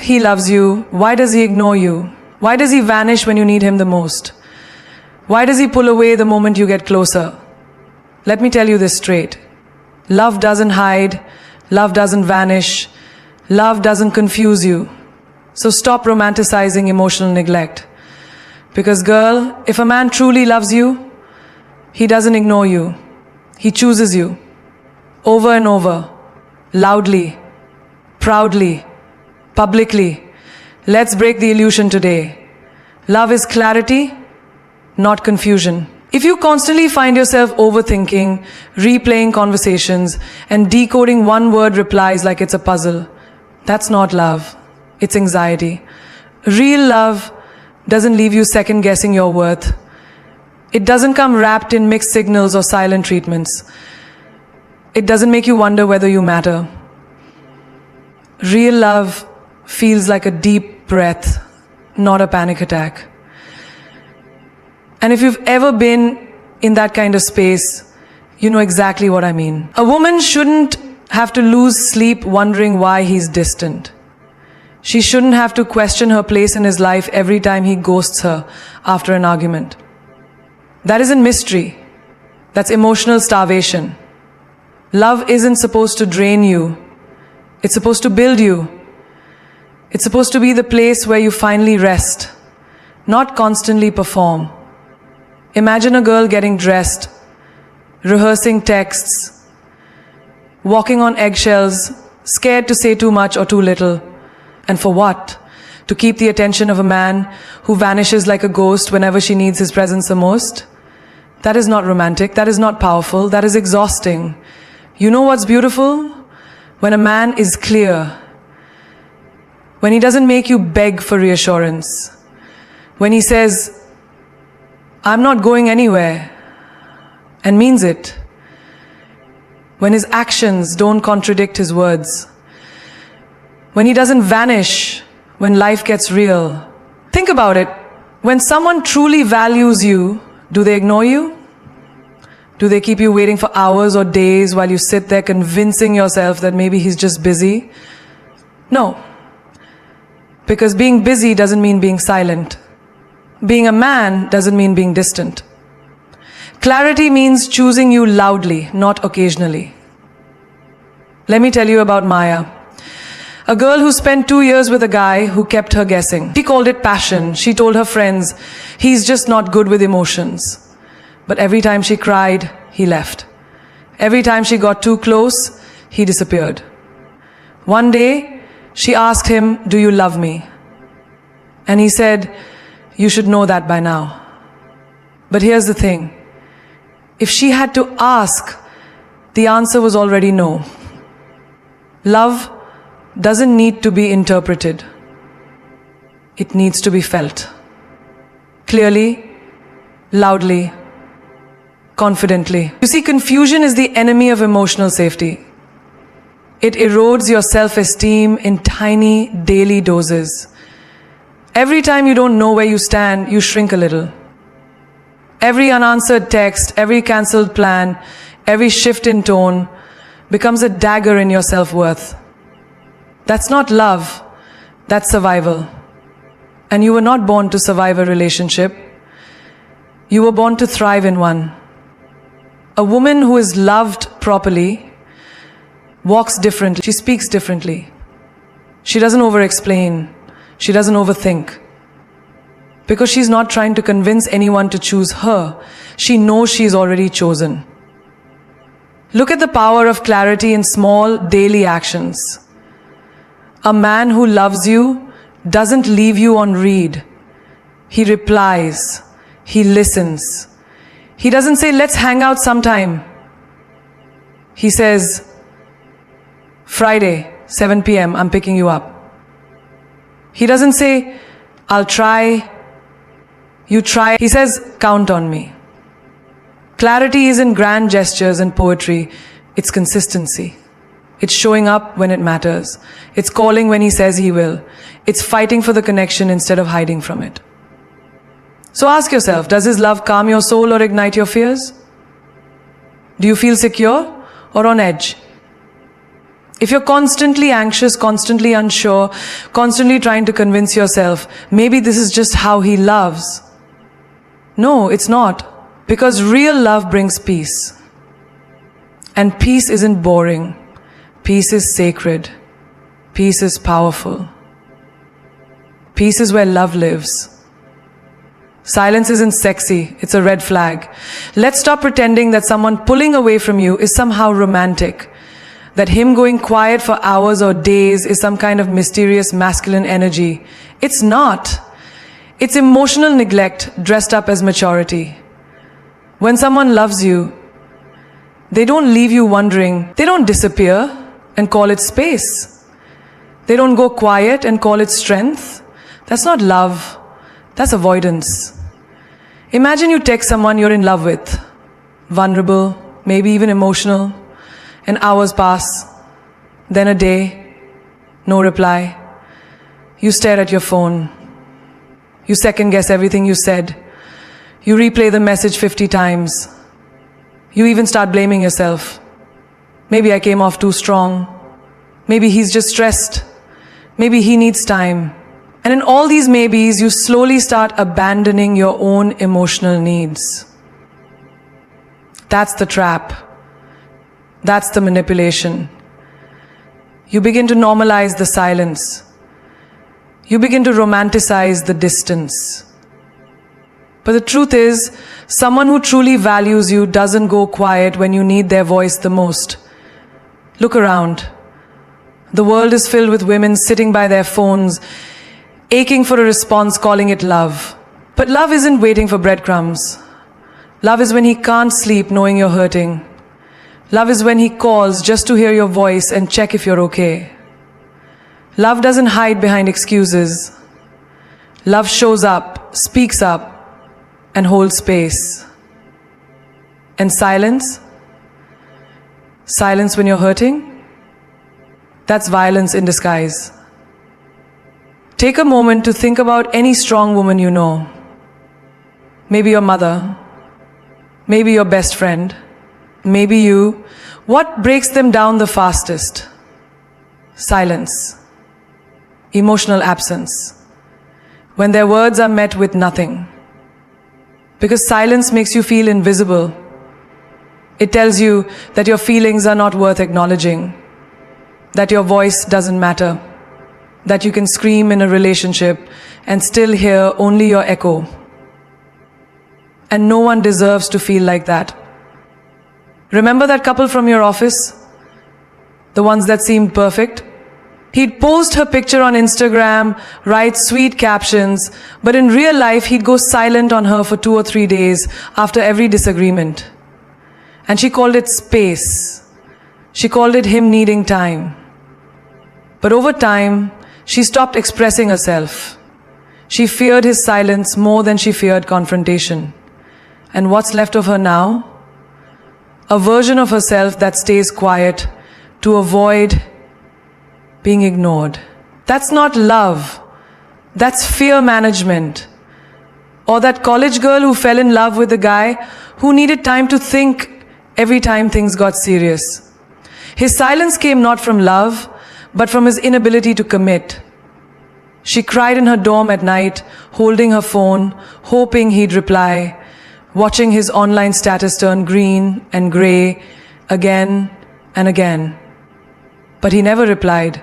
he loves you, why does he ignore you? Why does he vanish when you need him the most? Why does he pull away the moment you get closer? Let me tell you this straight. Love doesn't hide. Love doesn't vanish. Love doesn't confuse you. So stop romanticizing emotional neglect. Because girl, if a man truly loves you, he doesn't ignore you. He chooses you. Over and over. Loudly. Proudly. Publicly. Let's break the illusion today. Love is clarity, not confusion. If you constantly find yourself overthinking, replaying conversations, and decoding one-word replies like it's a puzzle, that's not love. It's anxiety. Real love doesn't leave you second-guessing your worth. It doesn't come wrapped in mixed signals or silent treatments. It doesn't make you wonder whether you matter. Real love feels like a deep breath, not a panic attack. And if you've ever been in that kind of space, you know exactly what I mean. A woman shouldn't have to lose sleep wondering why he's distant. She shouldn't have to question her place in his life every time he ghosts her after an argument. That isn't mystery. That's emotional starvation. Love isn't supposed to drain you. It's supposed to build you. It's supposed to be the place where you finally rest, not constantly perform. Imagine a girl getting dressed, rehearsing texts, walking on eggshells, scared to say too much or too little. And for what? To keep the attention of a man who vanishes like a ghost whenever she needs his presence the most? That is not romantic. That is not powerful. That is exhausting. You know what's beautiful? When a man is clear. When he doesn't make you beg for reassurance. When he says, I'm not going anywhere, and means it. When his actions don't contradict his words. When he doesn't vanish when life gets real. Think about it. When someone truly values you, do they ignore you? Do they keep you waiting for hours or days while you sit there convincing yourself that maybe he's just busy? No. Because being busy doesn't mean being silent. Being a man doesn't mean being distant. Clarity means choosing you loudly, not occasionally. Let me tell you about Maya. A girl who spent 2 years with a guy who kept her guessing. She called it passion. She told her friends, he's just not good with emotions. But every time she cried, he left. Every time she got too close, he disappeared. One day, she asked him, do you love me? And he said, you should know that by now. But here's the thing. If she had to ask, the answer was already no. Love doesn't need to be interpreted. It needs to be felt. Clearly, loudly, confidently. You see, confusion is the enemy of emotional safety. It erodes your self-esteem in tiny daily doses. Every time you don't know where you stand, you shrink a little. Every unanswered text, every cancelled plan, every shift in tone becomes a dagger in your self-worth. That's not love, that's survival. And you were not born to survive a relationship. You were born to thrive in one. A woman who is loved properly walks differently. She speaks differently. She doesn't over-explain. She doesn't overthink. Because she's not trying to convince anyone to choose her. She knows she's already chosen. Look at the power of clarity in small daily actions. A man who loves you doesn't leave you on read. He replies. He listens. He doesn't say, let's hang out sometime. He says, Friday, 7 p.m., I'm picking you up. He doesn't say, I'll try, you try. He says, count on me. Clarity isn't grand gestures and poetry, it's consistency. It's showing up when it matters. It's calling when he says he will. It's fighting for the connection instead of hiding from it. So ask yourself, does his love calm your soul or ignite your fears? Do you feel secure or on edge? If you're constantly anxious, constantly unsure, constantly trying to convince yourself, maybe this is just how he loves. No, it's not. Because real love brings peace. And peace isn't boring. Peace is sacred. Peace is powerful. Peace is where love lives. Silence isn't sexy, it's a red flag. Let's stop pretending that someone pulling away from you is somehow romantic. That him going quiet for hours or days is some kind of mysterious masculine energy. It's not. It's emotional neglect dressed up as maturity. When someone loves you, they don't leave you wondering. They don't disappear and call it space. They don't go quiet and call it strength. That's not love. That's avoidance. Imagine you text someone you're in love with, vulnerable, maybe even emotional, and hours pass, then a day, no reply. You stare at your phone. You second guess everything you said. You replay the message 50 times. You even start blaming yourself. Maybe I came off too strong. Maybe he's just stressed. Maybe he needs time. And in all these maybes, you slowly start abandoning your own emotional needs. That's the trap. That's the manipulation. You begin to normalize the silence. You begin to romanticize the distance. But the truth is, someone who truly values you doesn't go quiet when you need their voice the most. Look around. The world is filled with women sitting by their phones, aching for a response, calling it love. But love isn't waiting for breadcrumbs. Love is when he can't sleep knowing you're hurting. Love is when he calls just to hear your voice and check if you're okay. Love doesn't hide behind excuses. Love shows up, speaks up, and holds space. And silence? Silence when you're hurting? That's violence in disguise. Take a moment to think about any strong woman you know. Maybe your mother. Maybe your best friend. Maybe you. What breaks them down the fastest? Silence. Emotional absence. When their words are met with nothing. Because silence makes you feel invisible. It tells you that your feelings are not worth acknowledging. That your voice doesn't matter. That you can scream in a relationship and still hear only your echo. And no one deserves to feel like that. Remember that couple from your office? The ones that seemed perfect? He'd post her picture on Instagram, write sweet captions, but in real life he'd go silent on her for 2 or 3 days after every disagreement. And she called it space. She called it him needing time. But over time, she stopped expressing herself. She feared his silence more than she feared confrontation. And what's left of her now? A version of herself that stays quiet to avoid being ignored. That's not love. That's fear management. Or that college girl who fell in love with a guy who needed time to think every time things got serious. His silence came not from love, but from his inability to commit. She cried in her dorm at night, holding her phone, hoping he'd reply, watching his online status turn green and grey again and again. But he never replied.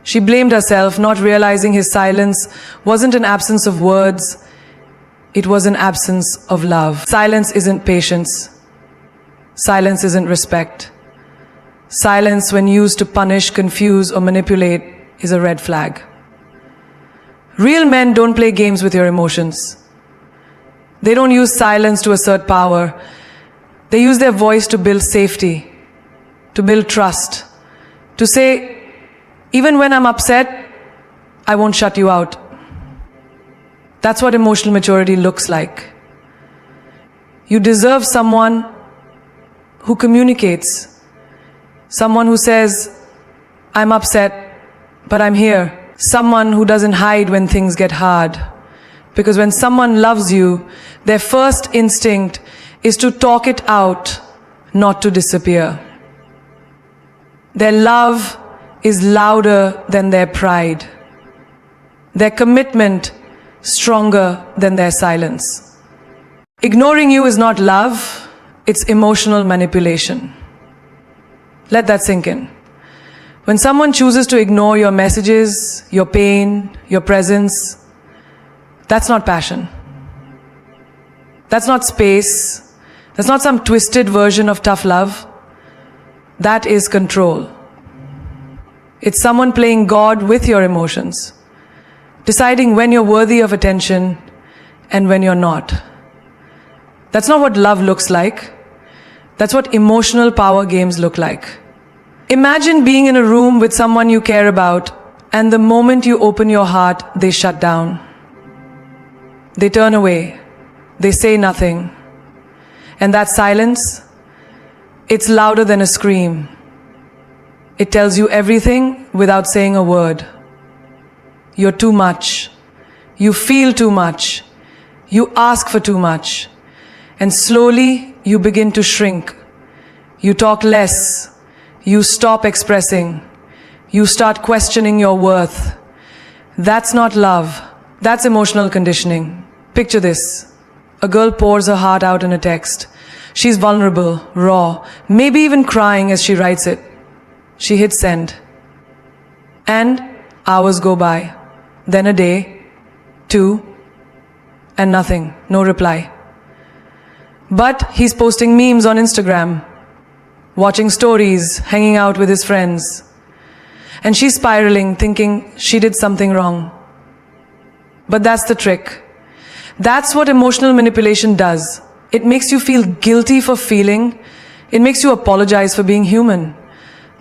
She blamed herself, not realizing his silence wasn't an absence of words, it was an absence of love. Silence isn't patience. Silence isn't respect. Silence, when used to punish, confuse, or manipulate, is a red flag. Real men don't play games with your emotions. They don't use silence to assert power. They use their voice to build safety, to build trust, to say, even when I'm upset, I won't shut you out. That's what emotional maturity looks like. You deserve someone who communicates, someone who says, I'm upset, but I'm here. Someone who doesn't hide when things get hard. Because when someone loves you, their first instinct is to talk it out, not to disappear. Their love is louder than their pride. Their commitment stronger than their silence. Ignoring you is not love, it's emotional manipulation. Let that sink in. When someone chooses to ignore your messages, your pain, your presence, that's not passion. That's not space. That's not some twisted version of tough love. That is control. It's someone playing God with your emotions, deciding when you're worthy of attention and when you're not. That's not what love looks like. That's what emotional power games look like. Imagine being in a room with someone you care about, and the moment you open your heart, they shut down. They turn away. They say nothing. And that silence, it's louder than a scream. It tells you everything without saying a word. You're too much. You feel too much. You ask for too much. And slowly you begin to shrink. You talk less. You stop expressing. You start questioning your worth. That's not love. That's emotional conditioning. Picture this. A girl pours her heart out in a text. She's vulnerable, raw, maybe even crying as she writes it. She hits send. And hours go by. Then a day, 2, and nothing, no reply. But he's posting memes on Instagram, watching stories, hanging out with his friends. And she's spiraling, thinking she did something wrong. But that's the trick. That's what emotional manipulation does. It makes you feel guilty for feeling. It makes you apologize for being human.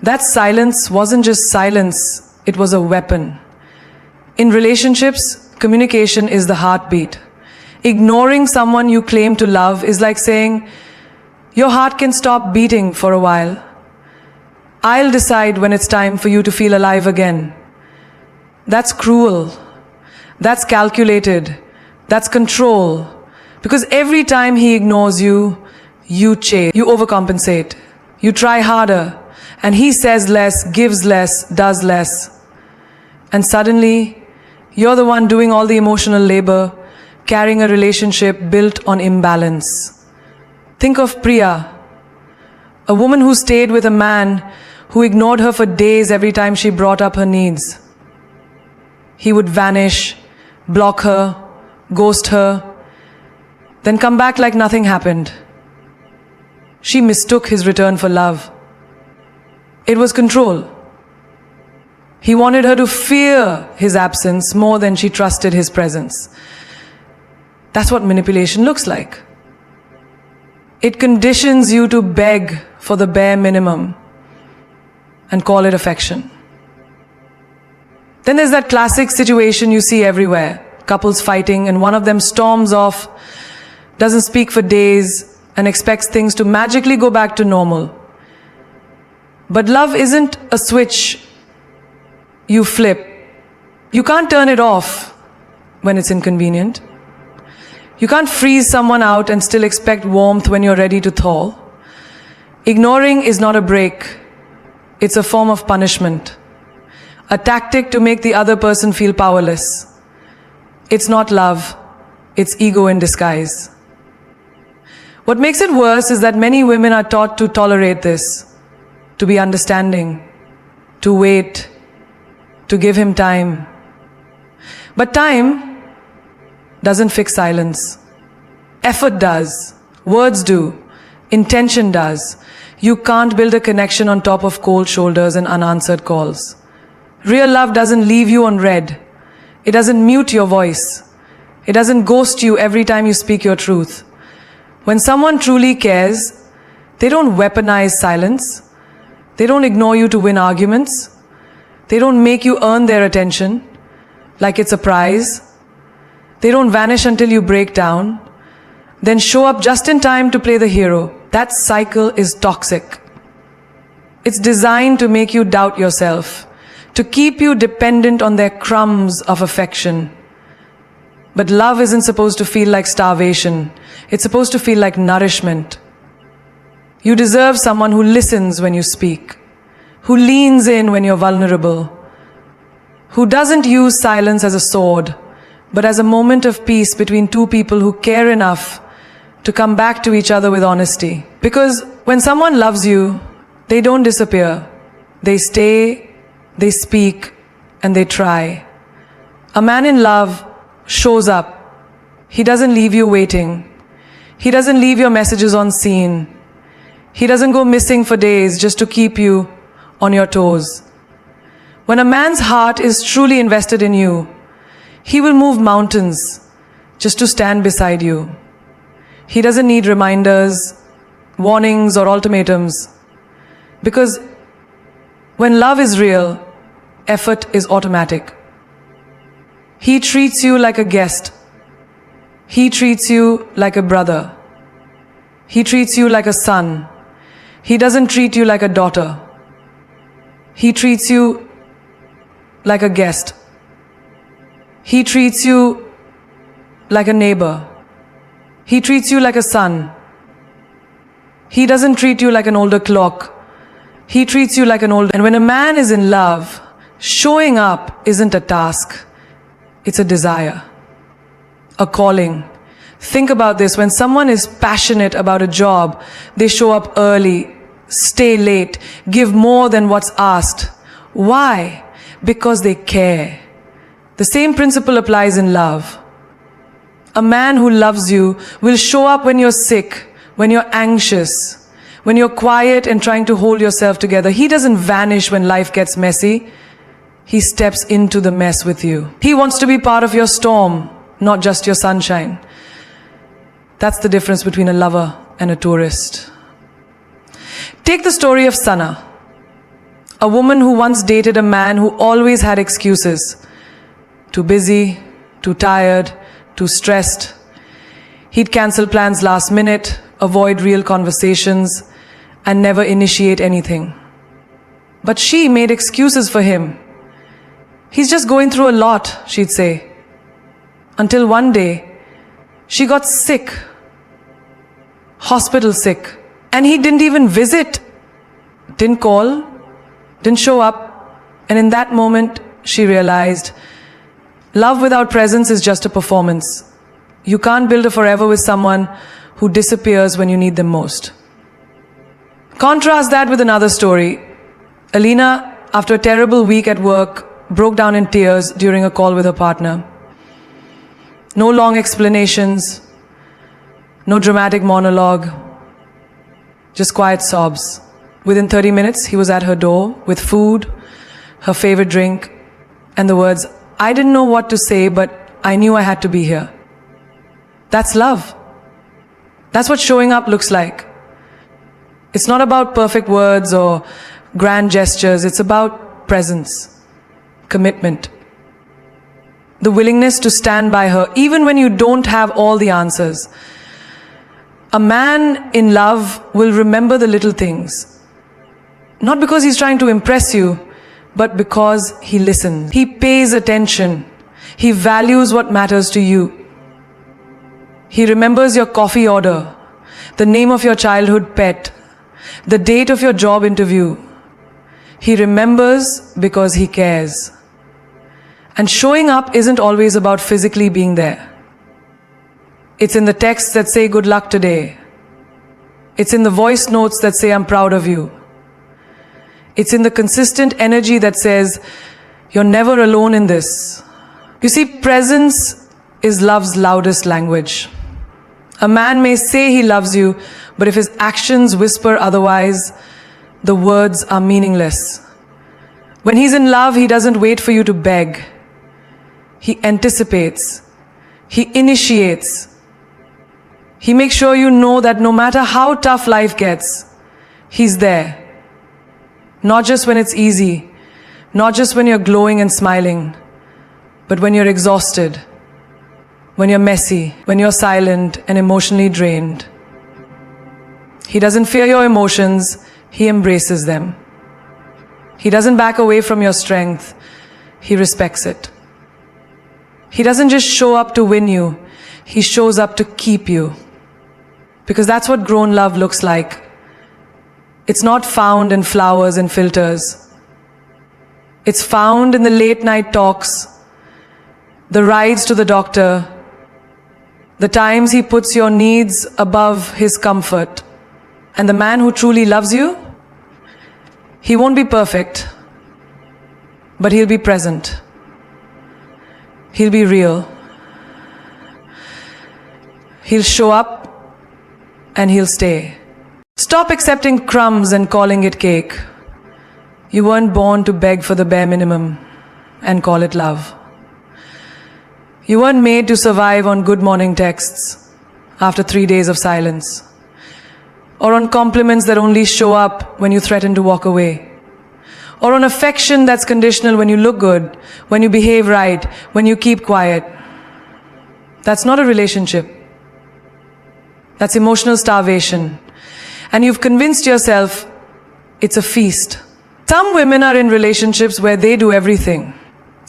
That silence wasn't just silence, it was a weapon. In relationships, communication is the heartbeat. Ignoring someone you claim to love is like saying, your heart can stop beating for a while. I'll decide when it's time for you to feel alive again. That's cruel. That's calculated. That's control. Because every time he ignores you, you chase, you overcompensate, you try harder, and he says less, gives less, does less. And suddenly, you're the one doing all the emotional labor, carrying a relationship built on imbalance. Think of Priya, a woman who stayed with a man who ignored her for days every time she brought up her needs. He would vanish, block her, ghost her, then come back like nothing happened. She mistook his return for love. It was control. He wanted her to fear his absence more than she trusted his presence. That's what manipulation looks like. It conditions you to beg for the bare minimum and call it affection. Then there's that classic situation you see everywhere. Couples fighting and one of them storms off, doesn't speak for days, and expects things to magically go back to normal. But love isn't a switch you flip. You can't turn it off when it's inconvenient. You can't freeze someone out and still expect warmth when you're ready to thaw. Ignoring is not a break. It's a form of punishment. A tactic to make the other person feel powerless. It's not love. It's ego in disguise. What makes it worse is that many women are taught to tolerate this, to be understanding, to wait, to give him time. But time doesn't fix silence. Effort does. Words do. Intention does. You can't build a connection on top of cold shoulders and unanswered calls. Real love doesn't leave you on red. It doesn't mute your voice. It doesn't ghost you every time you speak your truth. When someone truly cares, they don't weaponize silence. They don't ignore you to win arguments. They don't make you earn their attention like it's a prize. They don't vanish until you break down, then show up just in time to play the hero. That cycle is toxic. It's designed to make you doubt yourself, to keep you dependent on their crumbs of affection. But love isn't supposed to feel like starvation. It's supposed to feel like nourishment. You deserve someone who listens when you speak, who leans in when you're vulnerable, who doesn't use silence as a sword, but as a moment of peace between two people who care enough to come back to each other with honesty. Because when someone loves you, they don't disappear. They stay, they speak, and they try. A man in love shows up. He doesn't leave you waiting. He doesn't leave your messages on scene. He doesn't go missing for days just to keep you on your toes. When a man's heart is truly invested in you, he will move mountains just to stand beside you. He doesn't need reminders, warnings, or ultimatums. Because when love is real, effort is automatic. He treats you like a guest. He treats you like a brother. He treats you like a son. He doesn't treat you like a daughter. He treats you like a guest. He treats you like a neighbor. He treats you like a son. He doesn't treat you like an older clock. He treats you like an older. And when a man is in love, showing up isn't a task. It's a desire, a calling. Think about this. When someone is passionate about a job, they show up early, stay late, give more than what's asked. Why? Because they care. The same principle applies in love. A man who loves you will show up when you're sick, when you're anxious, when you're quiet and trying to hold yourself together. He doesn't vanish when life gets messy. He steps into the mess with you. He wants to be part of your storm, not just your sunshine. That's the difference between a lover and a tourist. Take the story of Sana, a woman who once dated a man who always had excuses. Too busy, too tired, too stressed. He'd cancel plans last minute, avoid real conversations, and never initiate anything. But she made excuses for him. He's just going through a lot, she'd say. Until one day, she got sick. Hospital sick. And he didn't even visit. Didn't call. Didn't show up. And in that moment, she realized, love without presence is just a performance. You can't build a forever with someone who disappears when you need them most. Contrast that with another story. Alina, after a terrible week at work, broke down in tears during a call with her partner. No long explanations, no dramatic monologue, just quiet sobs. Within 30 minutes, he was at her door with food, her favorite drink, and the words, "I didn't know what to say, but I knew I had to be here." That's love. That's what showing up looks like. It's not about perfect words or grand gestures. It's about presence. Commitment. The willingness to stand by her even when you don't have all the answers. A man in love will remember the little things. Not because he's trying to impress you, but because he listens. He pays attention. He values what matters to you. He remembers your coffee order, the name of your childhood pet, the date of your job interview. He remembers because he cares. And showing up isn't always about physically being there. It's in the texts that say good luck today. It's in the voice notes that say I'm proud of you. It's in the consistent energy that says you're never alone in this. You see, presence is love's loudest language. A man may say he loves you, but if his actions whisper otherwise, the words are meaningless. When he's in love, he doesn't wait for you to beg. He anticipates. He initiates. He makes sure you know that no matter how tough life gets, he's there. Not just when it's easy, not just when you're glowing and smiling, but when you're exhausted, when you're messy, when you're silent and emotionally drained. He doesn't fear your emotions, he embraces them. He doesn't back away from your strength, he respects it. He doesn't just show up to win you, he shows up to keep you. Because that's what grown love looks like. It's not found in flowers and filters. It's found in the late night talks, the rides to the doctor, the times he puts your needs above his comfort. And the man who truly loves you, he won't be perfect, but he'll be present. He'll be real. He'll show up and he'll stay. Stop accepting crumbs and calling it cake. You weren't born to beg for the bare minimum and call it love. You weren't made to survive on good morning texts after 3 days of silence, or on compliments that only show up when you threaten to walk away, or on affection that's conditional when you look good, when you behave right, when you keep quiet. That's not a relationship. That's emotional starvation. And you've convinced yourself it's a feast. Some women are in relationships where they do everything.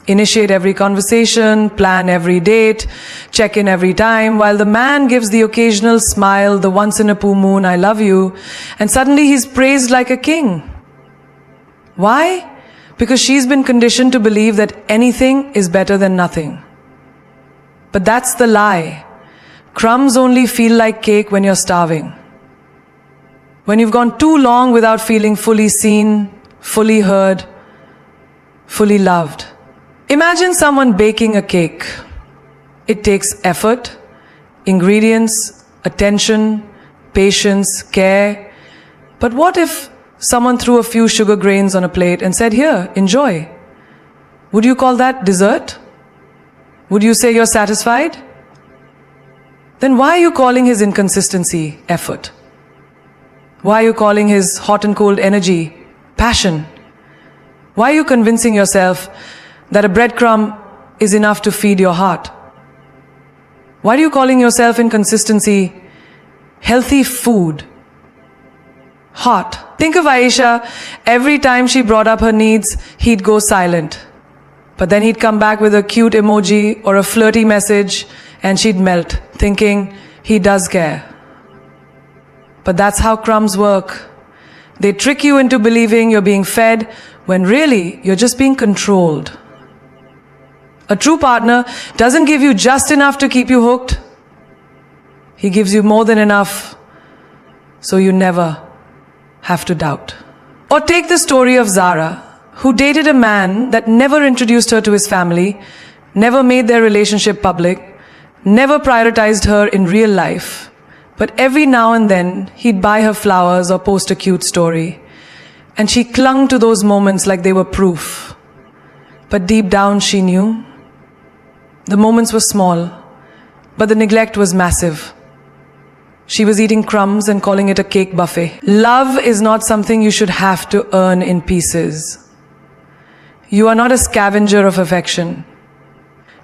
Initiate every conversation, plan every date, check in every time, while the man gives the occasional smile, the once in a blue moon, I love you, and suddenly he's praised like a king. Why? Because she's been conditioned to believe that anything is better than nothing. But that's the lie. Crumbs only feel like cake when you're starving. When you've gone too long without feeling fully seen, fully heard, fully loved. Imagine someone baking a cake. It takes effort, ingredients, attention, patience, care. But what if someone threw a few sugar grains on a plate and said, "Here, enjoy"? Would you call that dessert? Would you say you're satisfied? Then why are you calling his inconsistency effort? Why are you calling his hot and cold energy passion? Why are you convincing yourself that a breadcrumb is enough to feed your heart? Why are you calling yourself inconsistency healthy food? Hot. Think of Aisha. Every time she brought up her needs, he'd go silent. But then he'd come back with a cute emoji or a flirty message and she'd melt, thinking he does care. But that's how crumbs work. They trick you into believing you're being fed when really you're just being controlled. A true partner doesn't give you just enough to keep you hooked. He gives you more than enough so you never have to doubt. Or take the story of Zara, who dated a man that never introduced her to his family, never made their relationship public, never prioritized her in real life. But every now and then, he'd buy her flowers or post a cute story. And she clung to those moments like they were proof. But deep down, she knew. The moments were small, but the neglect was massive. She was eating crumbs and calling it a cake buffet. Love is not something you should have to earn in pieces. You are not a scavenger of affection.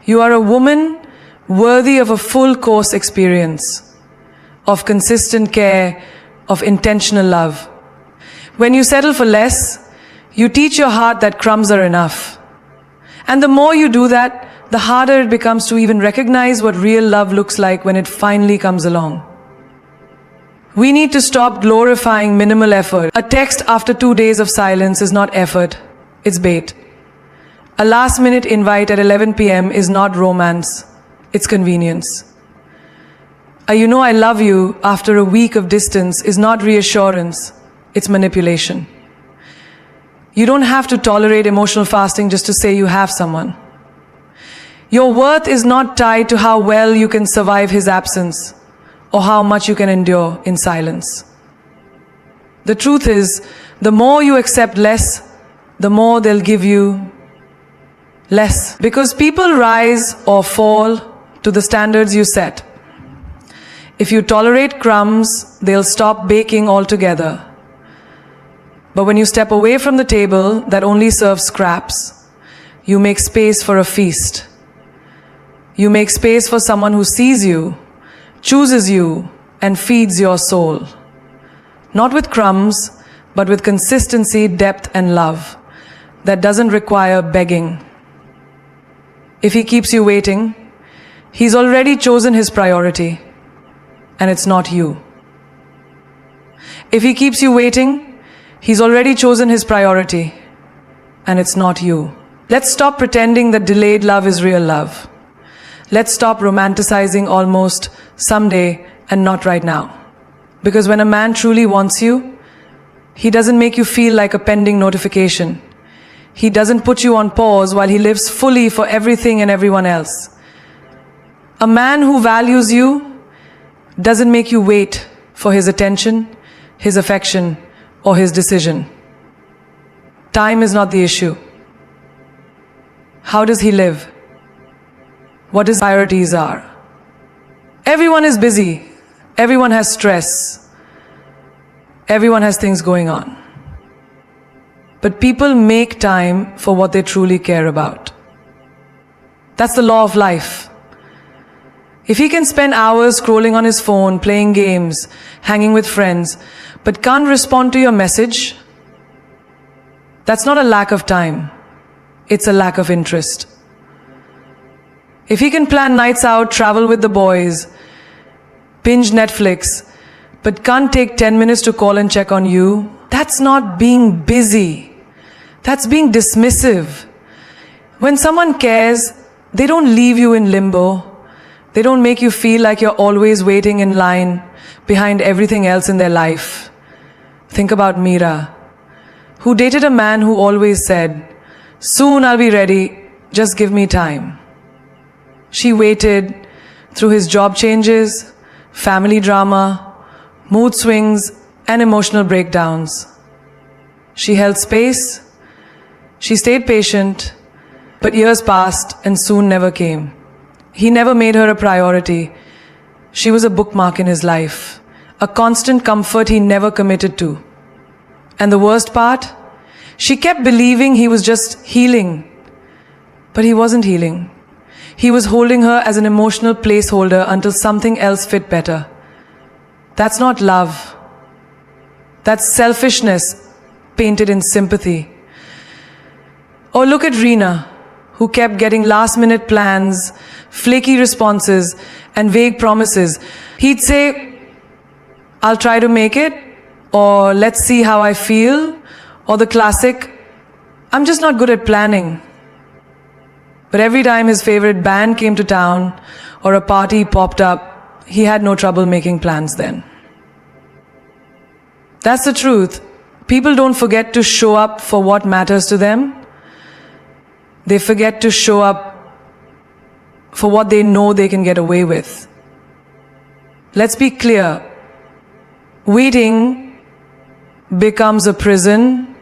You are a woman worthy of a full course experience, of consistent care, of intentional love. When you settle for less, you teach your heart that crumbs are enough. And the more you do that, the harder it becomes to even recognize what real love looks like when it finally comes along. We need to stop glorifying minimal effort. A text after 2 days of silence is not effort, it's bait. A last-minute invite at 11 p.m. is not romance, it's convenience. A "you know I love you" after a week of distance is not reassurance, it's manipulation. You don't have to tolerate emotional fasting just to say you have someone. Your worth is not tied to how well you can survive his absence or how much you can endure in silence. The truth is, the more you accept less, the more they'll give you less. Because people rise or fall to the standards you set. If you tolerate crumbs, they'll stop baking altogether. But when you step away from the table that only serves scraps, you make space for a feast. You make space for someone who sees you, chooses you, and feeds your soul. Not with crumbs, but with consistency, depth, and love that doesn't require begging. If he keeps you waiting, he's already chosen his priority, and it's not you. If he keeps you waiting, He's already chosen his priority, and it's not you. Let's stop pretending that delayed love is real love. Let's stop romanticizing almost someday and not right now. Because when a man truly wants you, he doesn't make you feel like a pending notification. He doesn't put you on pause while he lives fully for everything and everyone else. A man who values you doesn't make you wait for his attention, his affection, or his decision. Time is not the issue. How does he live? What his priorities are. Everyone is busy. Everyone has stress. Everyone has things going on. But people make time for what they truly care about. That's the law of life. If he can spend hours scrolling on his phone, playing games, hanging with friends, but can't respond to your message, that's not a lack of time. It's a lack of interest. If he can plan nights out, travel with the boys, binge Netflix, but can't take 10 minutes to call and check on you, that's not being busy. That's being dismissive. When someone cares, they don't leave you in limbo. They don't make you feel like you're always waiting in line behind everything else in their life. Think about Meera, who dated a man who always said, "Soon I'll be ready, just give me time." She waited through his job changes, family drama, mood swings, and emotional breakdowns. She held space, she stayed patient, but years passed and soon never came. He never made her a priority. She was a bookmark in his life, a constant comfort he never committed to. And the worst part? She kept believing he was just healing. But he wasn't healing. He was holding her as an emotional placeholder until something else fit better. That's not love. That's selfishness painted in sympathy. Or look at Reena, who kept getting last-minute plans, flaky responses, and vague promises. He'd say, "I'll try to make it," or "let's see how I feel," or the classic, "I'm just not good at planning." But every time his favorite band came to town or a party popped up, he had no trouble making plans then. That's the truth. People don't forget to show up for what matters to them. They forget to show up for what they know they can get away with. Let's be clear. Waiting becomes a prison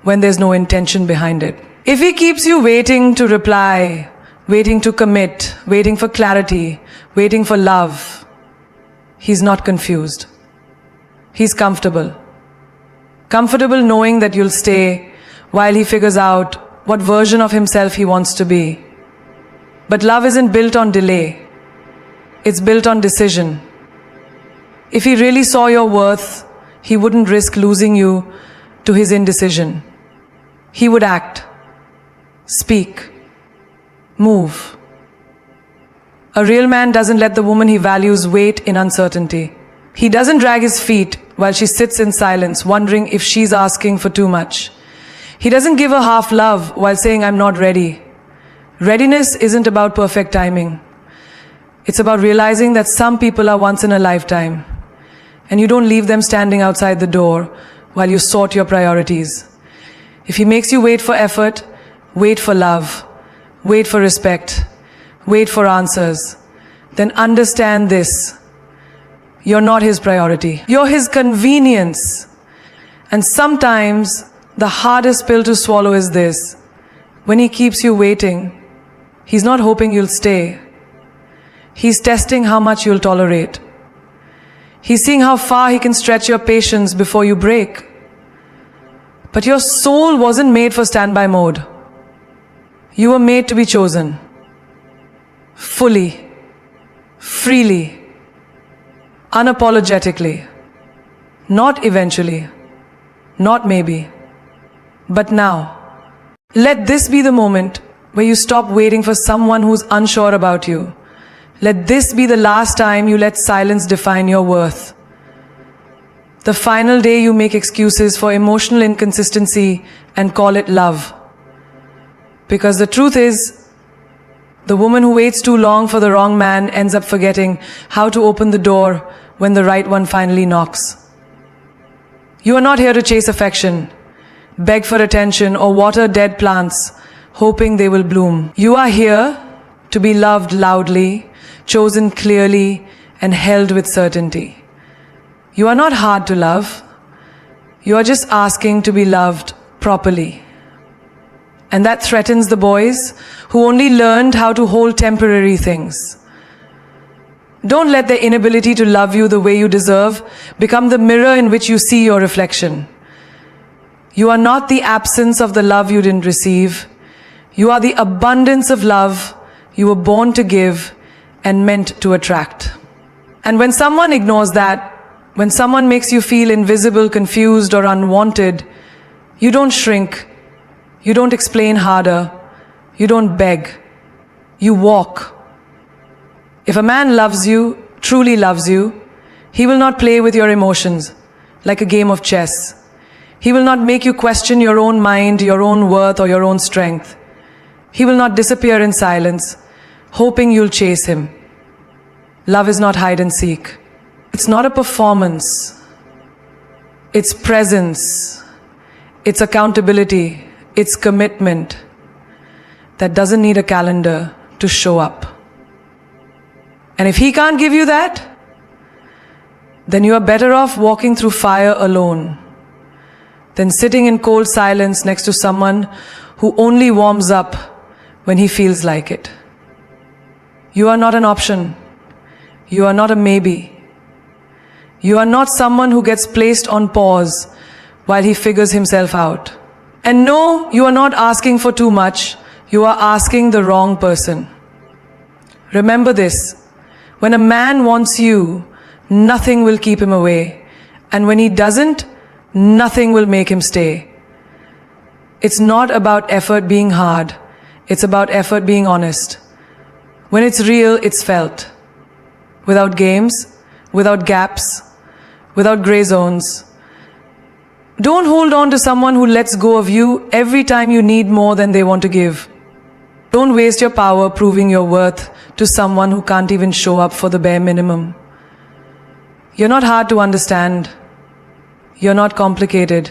when there's no intention behind it. If he keeps you waiting to reply, waiting to commit, waiting for clarity, waiting for love, he's not confused. He's comfortable. Comfortable knowing that you'll stay while he figures out what version of himself he wants to be. But love isn't built on delay. It's built on decision. If he really saw your worth, he wouldn't risk losing you to his indecision. He would act, speak, move. A real man doesn't let the woman he values wait in uncertainty. He doesn't drag his feet while she sits in silence, wondering if she's asking for too much. He doesn't give her half love while saying, "I'm not ready." Readiness isn't about perfect timing. It's about realizing that some people are once in a lifetime, and you don't leave them standing outside the door while you sort your priorities. If he makes you wait for effort, wait for love, wait for respect, wait for answers, then understand this. You're not his priority. You're his convenience. And sometimes the hardest pill to swallow is this. When he keeps you waiting, he's not hoping you'll stay. He's testing how much you'll tolerate. He's seeing how far he can stretch your patience before you break. But your soul wasn't made for standby mode. You were made to be chosen. Fully, freely, unapologetically. Not eventually, not maybe, but now. Let this be the moment where you stop waiting for someone who's unsure about you. Let this be the last time you let silence define your worth. The final day you make excuses for emotional inconsistency and call it love. Because the truth is, the woman who waits too long for the wrong man ends up forgetting how to open the door when the right one finally knocks. You are not here to chase affection, beg for attention, or water dead plants, hoping they will bloom. You are here to be loved loudly, chosen clearly, and held with certainty. You are not hard to love. You are just asking to be loved properly. And that threatens the boys who only learned how to hold temporary things. Don't let their inability to love you the way you deserve become the mirror in which you see your reflection. You are not the absence of the love you didn't receive. You are the abundance of love you were born to give and meant to attract. And when someone ignores that, when someone makes you feel invisible, confused, or unwanted, you don't shrink. You don't explain harder. You don't beg. You walk. If a man loves you, truly loves you, he will not play with your emotions like a game of chess. He will not make you question your own mind, your own worth, or your own strength. He will not disappear in silence, hoping you'll chase him. Love is not hide and seek. It's not a performance. It's presence. It's accountability. It's commitment that doesn't need a calendar to show up. And if he can't give you that, then you are better off walking through fire alone than sitting in cold silence next to someone who only warms up when he feels like it. You are not an option. You are not a maybe. You are not someone who gets placed on pause while he figures himself out. And no, you are not asking for too much. You are asking the wrong person. Remember this. When a man wants you, nothing will keep him away. And when he doesn't, nothing will make him stay. It's not about effort being hard. It's about effort being honest. When it's real, it's felt. Without games, without gaps, without gray zones. Don't hold on to someone who lets go of you every time you need more than they want to give. Don't waste your power proving your worth to someone who can't even show up for the bare minimum. You're not hard to understand. You're not complicated.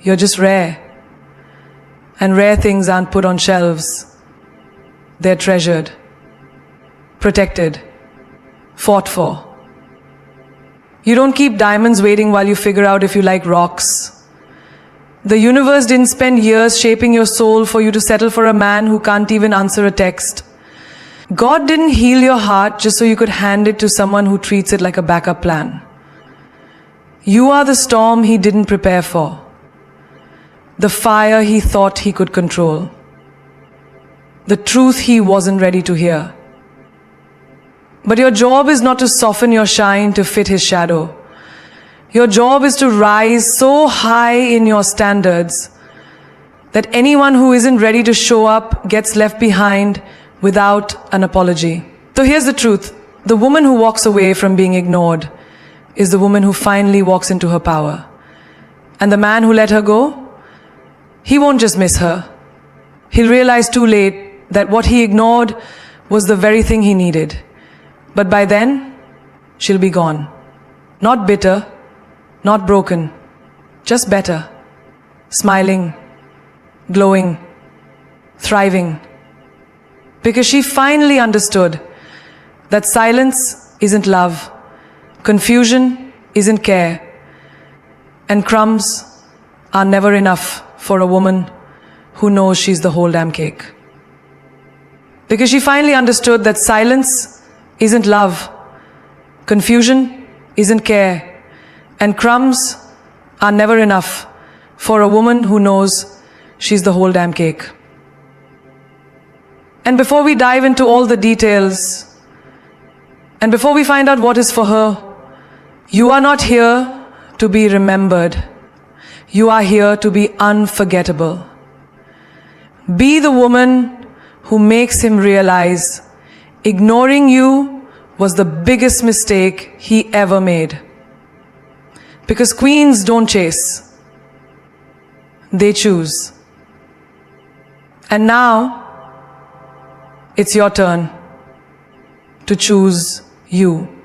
You're just rare. And rare things aren't put on shelves. They're treasured, protected, fought for. You don't keep diamonds waiting while you figure out if you like rocks. The universe didn't spend years shaping your soul for you to settle for a man who can't even answer a text. God didn't heal your heart just so you could hand it to someone who treats it like a backup plan. You are the storm he didn't prepare for, the fire he thought he could control, the truth he wasn't ready to hear. But your job is not to soften your shine to fit his shadow. Your job is to rise so high in your standards that anyone who isn't ready to show up gets left behind without an apology. So here's the truth. The woman who walks away from being ignored is the woman who finally walks into her power. And the man who let her go, he won't just miss her. He'll realize too late that what he ignored was the very thing he needed. But by then, she'll be gone. Not bitter, not broken, just better. Smiling, glowing, thriving. Because she finally understood that silence isn't love, confusion isn't care, and crumbs are never enough for a woman who knows she's the whole damn cake. Because she finally understood that silence isn't love, confusion isn't care, and crumbs are never enough for a woman who knows she's the whole damn cake. And before we dive into all the details, and before we find out what is for her, you are not here to be remembered. You are here to be unforgettable. Be the woman who makes him realize ignoring you was the biggest mistake he ever made. Because queens don't chase, they choose. And now, it's your turn to choose you.